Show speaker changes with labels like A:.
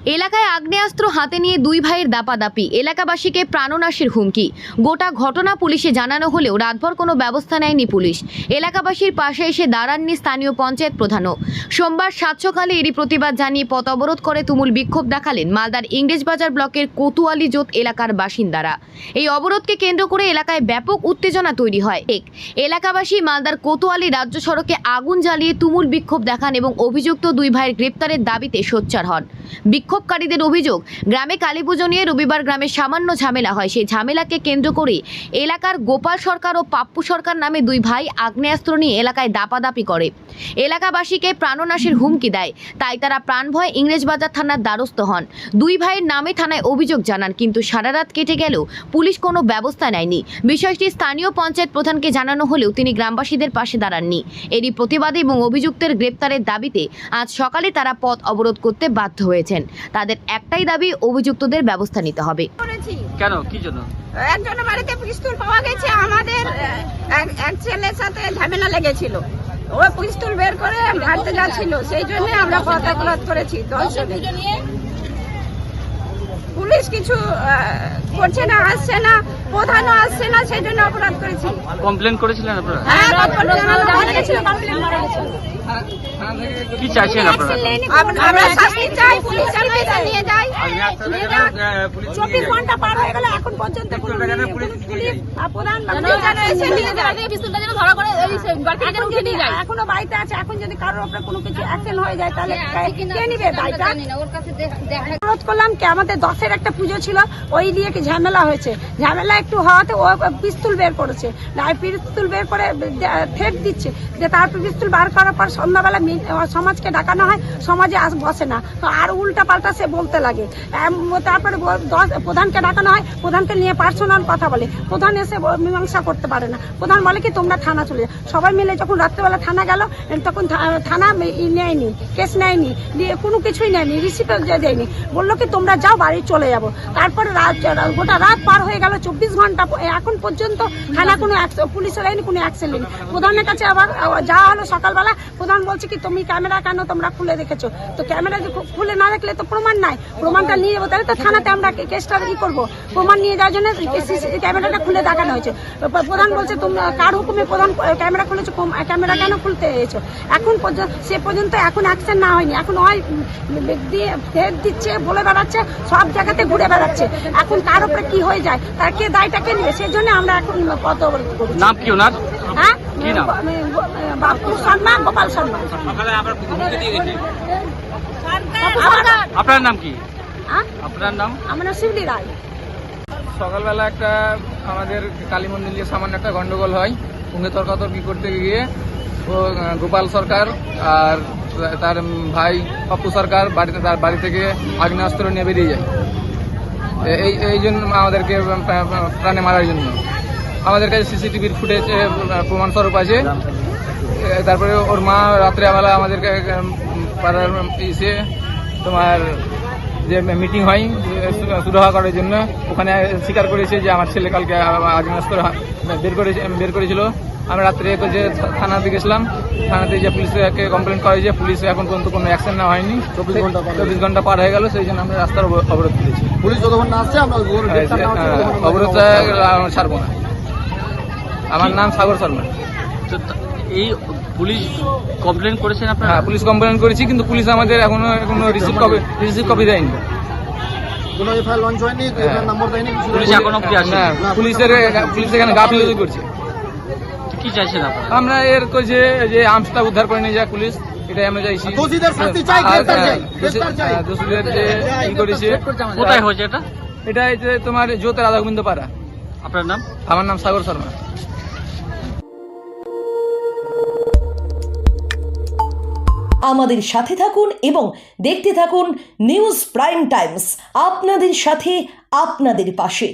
A: এলাকায় আগ্নেয়াস্ত্র হাতে নিয়ে দুই ভাইয়ের দাপাদাপি, এলাকাবাসীকে প্রাণনাশের হুমকি। গোটা ঘটনা পুলিশে জানানো হলেও রাতভর কোনো ব্যবস্থা নেয়নি পুলিশ। এলাকাবাসীর পাশে এসে দাঁড়াননি স্থানীয় পঞ্চায়েত প্রধানও। সোমবার সাত সকালে এরই প্রতিবাদ জানিয়ে পথ অবরোধ করে তুমুল বিক্ষোভ দেখালেন মালদার ইংরেজবাজার ব্লকের কোতোয়ালি জোত এলাকার বাসিন্দারা। এই অবরোধকে কেন্দ্র করে এলাকায় ব্যাপক উত্তেজনা তৈরি হয়। এলাকাবাসী মালদার কোতোয়ালি রাজ্য সড়কে আগুন জ্বালিয়ে তুমুল বিক্ষোভ দেখান এবং অভিযুক্ত দুই ভাইয়ের গ্রেপ্তারের দাবিতে সোচ্চার হন। বিক্ষোভকারীদের অভিযোগ, গ্রামে কালীপুজো নিয়ে রবিবার গ্রামে সামান্য ঝামেলা হয়। সেই ঝামেলাকে কেন্দ্র করে এলাকার গোপাল সরকার ও পাপ্পু সরকার নামে দুই ভাই আগ্নেয়াস্ত্র নিয়ে এলাকায় দাপাদাপি করে এলাকাবাসীকে প্রাণনাশের হুমকি দেয়। তাই তারা প্রাণভয়ে ইংরেজবাজার থানার দ্বারস্থ হন। দুই ভাইয়ের নামে থানায় অভিযোগ জানান, কিন্তু সারা রাত কেটে গেলেও পুলিশ কোনো ব্যবস্থা নেয়নি। বিষয়টি স্থানীয় পঞ্চায়েত প্রধানকে জানানো হলেও তিনি গ্রামবাসীদের পাশে দাঁড়াননি। এরই প্রতিবাদে এবং অভিযুক্তের গ্রেপ্তারের দাবিতে আজ সকালে তারা পথ অবরোধ করতে বাধ্য হয়েছেন। তাদের একটাই দাবি, অভিযুক্তদের ব্যবস্থা নিতে হবে।
B: কেন, কি জন্য?
C: একজনের বাড়িতে পিস্তল পাওয়া গেছে, আমাদের এক ছেলের সাথে ঝামেলা লেগেছিল, ও পিস্তল বের করে মারতে যাচ্ছিল, সেই জন্য আমরা পথ অবরোধ করেছি। পুলিশ কিছু করছে না, আসছে না, প্রধানও আসছে না, সেই জন্য অপরাধ করেছি।
B: কমপ্লেন করেছিলেন আপনারা?
C: হ্যাঁ, কমপ্লেন করা গেছিল।
B: কি চাইছেন আপনারা?
C: আমরা শাস্তি চাই, পুলিশ নিয়ে যায়। 24 ঘন্টা পার হয়ে গেল, এখন পর্যন্ত কোনো পুলিশ প্রধান এখনো বাড়িতে আছে। এখন যদি কারোর উপরে কোনো কিছু অ্যাকশন হয়ে যায় তাহলে কে নিবে দায়টা? অনুরোধ করলাম কি, আমাদের 10-এর একটা পুজো ছিল, ওই দিয়ে কি ঝামেলা হয়েছে। ঝামেলা একটু হওয়াতে ও পিস্তল বের করেছে, পিস্তল বের করে থ্রেট দিচ্ছে যে তারপর পিস্তল বার করার পর সন্ধ্যাবেলা সমাজকে ডাকানো হয়, সমাজে বসে না, তো আর উল্টা পাল্টা সে বলতে লাগে। তারপরে প্রধানকে ডাকানো হয়, প্রধানকে নিয়ে পার্সোনাল কথা বলে, প্রধান এসে মীমাংসা করতে পারে না। প্রধান বলে কি তোমরা থানা চলে যাও। সবাই মিলে যখন রাত্রেবেলা থানা গেল, তখন থানা নেয়নি, কেস নেয়নি, কোনো কিছুই নেয়নি, রিসিপ্ট দেয়নি, বললো কি তোমরা যাও, বাড়ি চলে যাবো। তারপরে গোটা রাত পার হয়ে গেল, 24 ঘন্টা, এখন পর্যন্ত থানা কোনো পুলিশের লাইনি কোনো অ্যাকশন নেই। প্রধানের কাছে আবার যাওয়া হলো সকালবেলা, প্রধান বলছে কি তুমি ক্যামেরা কেন তোমরা খুলে রেখেছো? তো ক্যামেরা খুলে না রাখলে তো প্রমাণ নাই, প্রমাণটা নিয়ে যাবো, তাহলে তো থানাতে আমরা কেসটা ই করবো। প্রমাণ নিয়ে যাওয়ার জন্য ক্যামেরাটা খুলে দেখানো হয়েছে। প্রধান বলছে তোমরা কার হুকুমে প্রধান ক্যামেরা খুলেছো, ক্যামেরা কেন খুলতে এসেছো? এখন সে পর্যন্ত এখন অ্যাকশন না হয়নি। এখন ওই দিচ্ছে, বলে বেড়াচ্ছে, সব জায়গাতে ঘুরে বেড়াচ্ছে। এখন তার উপরে কি হয়ে যায়, তার কে দায়টা কে নেবে? সেই জন্য আমরা এখন কত অবরোধ করি।
B: নাম কি ওনার?
C: হ্যাঁ,
B: কি নাম?
C: বাপু শর্মা, গোপাল শর্মা।
B: আপনার নাম কি? আপনার নাম?
C: আমার নাম শিবলি রায়।
D: সকালবেলা একটা আমাদের কালী মন্দির নিয়ে সামান্য একটা গন্ডগোল হয়। সঙ্গে তর্কাতর্কি করতে গিয়ে ও গোপাল সরকার আর তার ভাই পাপ্পু সরকার তার বাড়ি থেকে আগ্নেয়াস্ত্র নিয়ে বেরিয়ে যায়। এই জন্য আমাদেরকে প্রাণে মারার জন্য। আমাদের কাছে সিসিটিভির ফুটেজ প্রমাণস্বরূপ আছে। তারপরে ওর মা রাত্রেবেলা আমাদেরকে পাড়ার এসে তোমার যে মিটিং হয় সুরাহা করার জন্য, ওখানে স্বীকার করেছে যে আমার ছেলে কালকে আগ্নেয়াস্ত্র বের করেছিল। আমি রাত্রে যে থানাতে গেছিলাম, থানাতে যে পুলিশকে কমপ্লেন করা হয়েছে, পুলিশ এখন পর্যন্ত কোনো অ্যাকশন নেওয়া হয়নি। 24 ঘন্টা পার হয়ে গেল, সেই জন্য আমরা রাস্তার অবরোধ করেছি।
E: পুলিশ যতক্ষণ না আসছে আমরা
D: অবরোধটা ছাড়বো না। আমার নাম সাগর শর্মা।
B: এই পুলিশ কমপ্লেন করেছেন আপনারা?
D: হ্যাঁ, পুলিশ কমপ্লেন করেছি, কিন্তু পুলিশ আমাদের এখনো কোনো রিসিভ কপি দেয়নি।
E: কোনো এফআইআর লঞ্চ হয়নি, নাম্বার দেয়নি,
B: পুলিশ এখনো অব্দি আসেনি।
D: পুলিশ এখানে গাফিলতি করছে।
B: কি চাইছেন আপনারা?
D: আমরা এর কইছে যে আর্মসটা উদ্ধার করে নিয়ে যায় পুলিশ, এটাই আমরা চাইছি।
E: দোষীদের শাস্তি চাই, গ্রেফতার চাই, গ্রেফতার চাই।
D: দোষীদের যে ই করেছে।
B: কোথায় হয়েছে এটা?
D: এটা তোমার জোত রাধাগোবিন্দ পাড়া।
B: আপনার নাম?
D: আমার নাম সাগর শর্মা।
F: আমাদের সাথে থাকুন এবং দেখতে থাকুন নিউজ প্রাইম টাইমস, আপনাদের সাথে, আপনাদের পাশে।